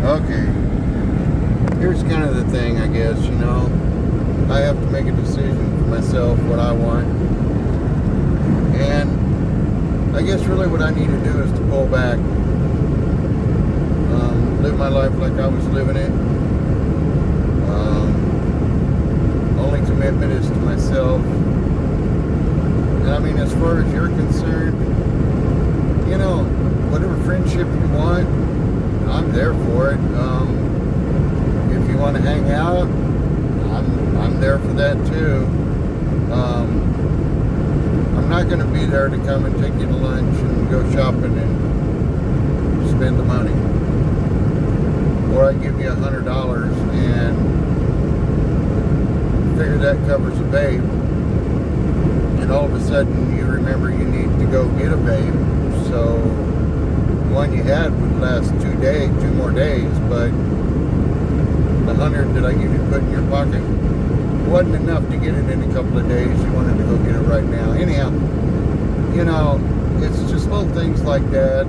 Okay, here's kind of the thing, I guess, I have to make a decision for myself what I want. And I guess really what I need to do is to pull back, live my life like I was living it. Only commitment is to myself. And I mean, as far as you're concerned, whatever friendship you want, I'm there for it. If you want to hang out, I'm there for that too. I'm not going to be there to come and take you to lunch and go shopping and spend the money. Or I give you $100 and figure that covers a babe. And all of a sudden you remember you need to go get a babe. So the one you had would last 2 more days, but the 100 that I give you to put in your pocket wasn't enough to get it in a couple of days. You wanted to go get it right now. Anyhow, it's just little things like that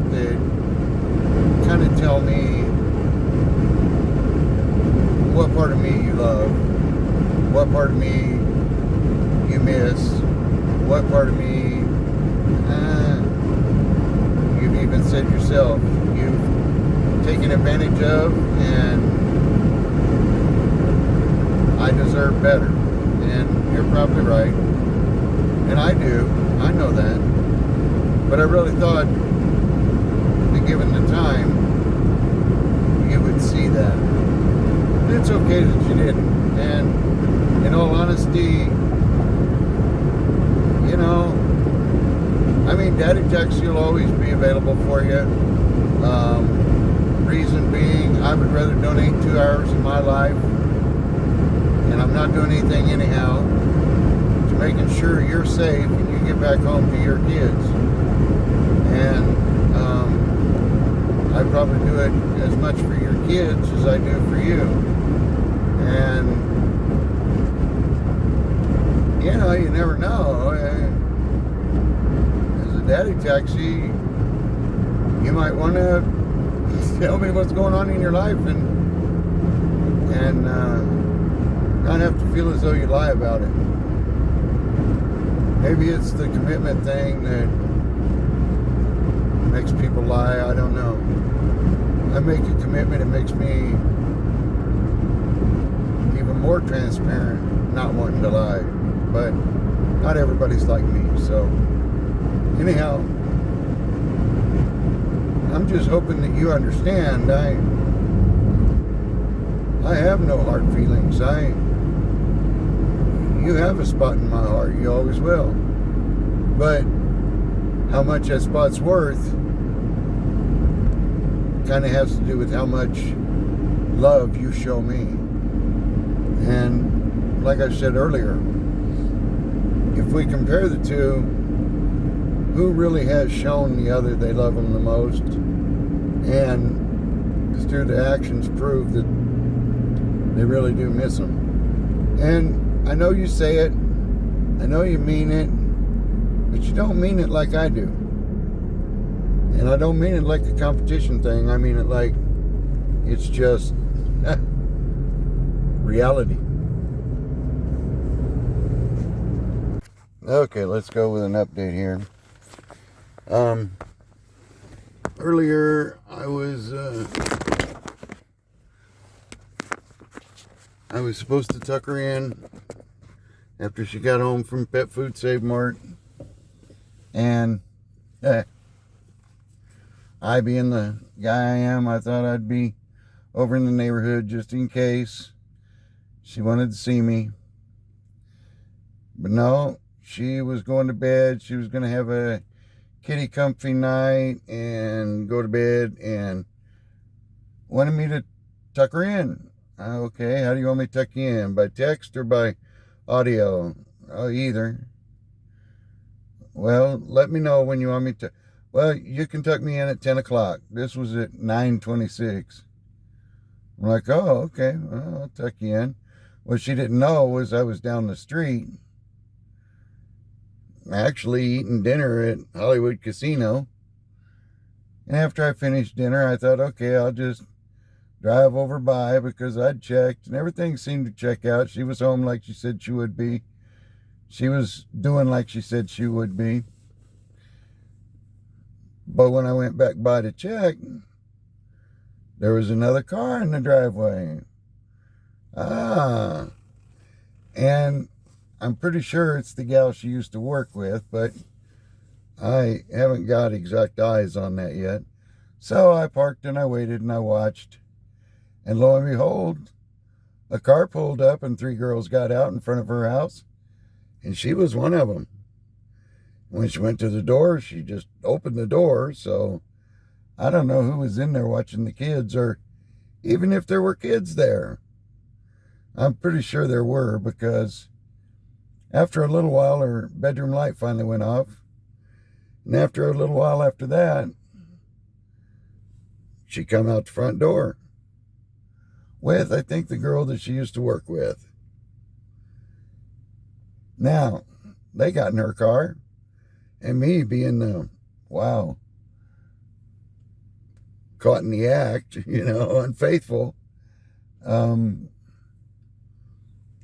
kind of tell me what part of me you love, what part of me you miss, what part of me you've even said yourself you've taken advantage of, and I deserve better. And you're probably right. And I do. I know that. But I really thought that given the time, you would see that. But it's okay that you didn't. And in all honesty, Daddy Tex will always be available for you. Reason being, I would rather donate 2 hours of my life, and I'm not doing anything anyhow, to making sure you're safe and you get back home to your kids. And I probably do it as much for your kids as I do for you. And you never know. As a daddy taxi, you might want to tell me what's going on in your life and not have to feel as though you lie about it. Maybe it's the commitment thing that makes people lie. I don't know. I make a commitment, it makes me even more transparent, not wanting to lie. But not everybody's like me. So anyhow, I'm just hoping that you understand. I have no hard feelings. You have a spot in my heart. You always will. But how much that spot's worth kind of has to do with how much love you show me. And like I said earlier, if we compare the two, who really has shown the other they love them the most? And through the actions prove that they really do miss them. And I know you say it, I know you mean it, but you don't mean it like I do. And I don't mean it like a competition thing. I mean it like it's just reality. Okay, let's go with an update here. Earlier I was supposed to tuck her in after she got home from Pet Food Save Mart, and I, being the guy I am, I thought I'd be over in the neighborhood just in case she wanted to see me. But no, she was going to bed. She was going to have a kitty comfy night and go to bed, and wanted me to tuck her in. Okay, how do you want me to tuck you in? By text or by audio? Oh, either. Well, let me know when you want me to. Well, you can tuck me in at 10 o'clock. This was at 9:26. I'm like, oh, okay, well, I'll tuck you in. What she didn't know was I was down the street, actually eating dinner at Hollywood Casino. And after I finished dinner, I thought, okay, I'll just drive over by because I'd checked and everything seemed to check out. She was home like she said she would be. She was doing like she said she would be. But when I went back by to check, there was another car in the driveway. And I'm pretty sure it's the gal she used to work with, but I haven't got exact eyes on that yet. So I parked and I waited and I watched. And lo and behold, a car pulled up and 3 girls got out in front of her house. And she was one of them. When she went to the door, she just opened the door. So I don't know who was in there watching the kids, or even if there were kids there. I'm pretty sure there were, because after a little while, her bedroom light finally went off. And after a little while after that, she come out the front door with, I think, the girl that she used to work with. Now, they got in her car, and me being the, wow, caught in the act, unfaithful,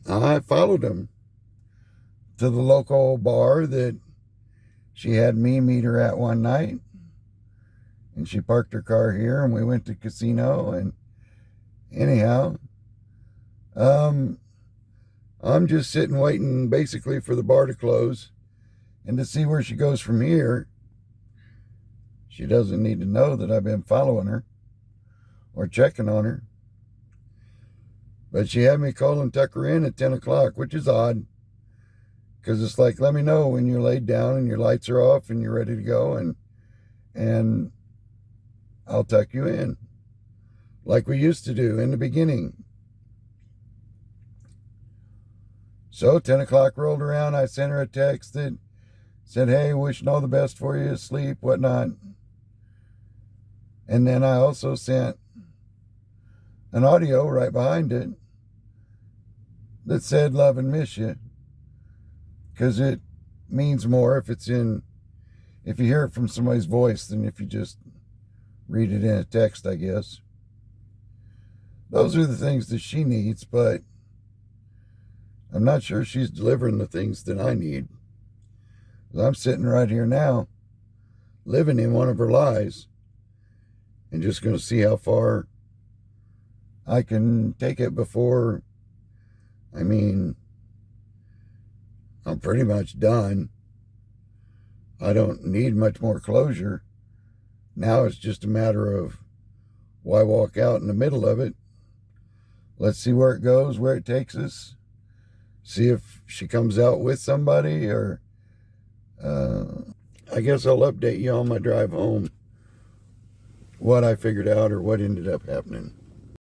I followed them to the local bar that she had me meet her at one night. And she parked her car here and we went to casino. And anyhow, I'm just sitting waiting basically for the bar to close and to see where she goes from here. She doesn't need to know that I've been following her or checking on her. But she had me call and tuck her in at 10 o'clock, which is odd. Because it's like, let me know when you're laid down and your lights are off and you're ready to go, and I'll tuck you in. Like we used to do in the beginning. So 10 o'clock rolled around. I sent her a text that said, hey, wishing all the best for you, sleep, whatnot. And then I also sent an audio right behind it that said, love and miss you. Because it means more if you hear it from somebody's voice than if you just read it in a text, I guess. Those are the things that she needs, but I'm not sure she's delivering the things that I need. I'm sitting right here now, living in one of her lies, and just going to see how far I can take it before, I'm pretty much done. I don't need much more closure. Now it's just a matter of why walk out in the middle of it. Let's see where it goes, where it takes us. See if she comes out with somebody, or I guess I'll update you on my drive home what I figured out or what ended up happening.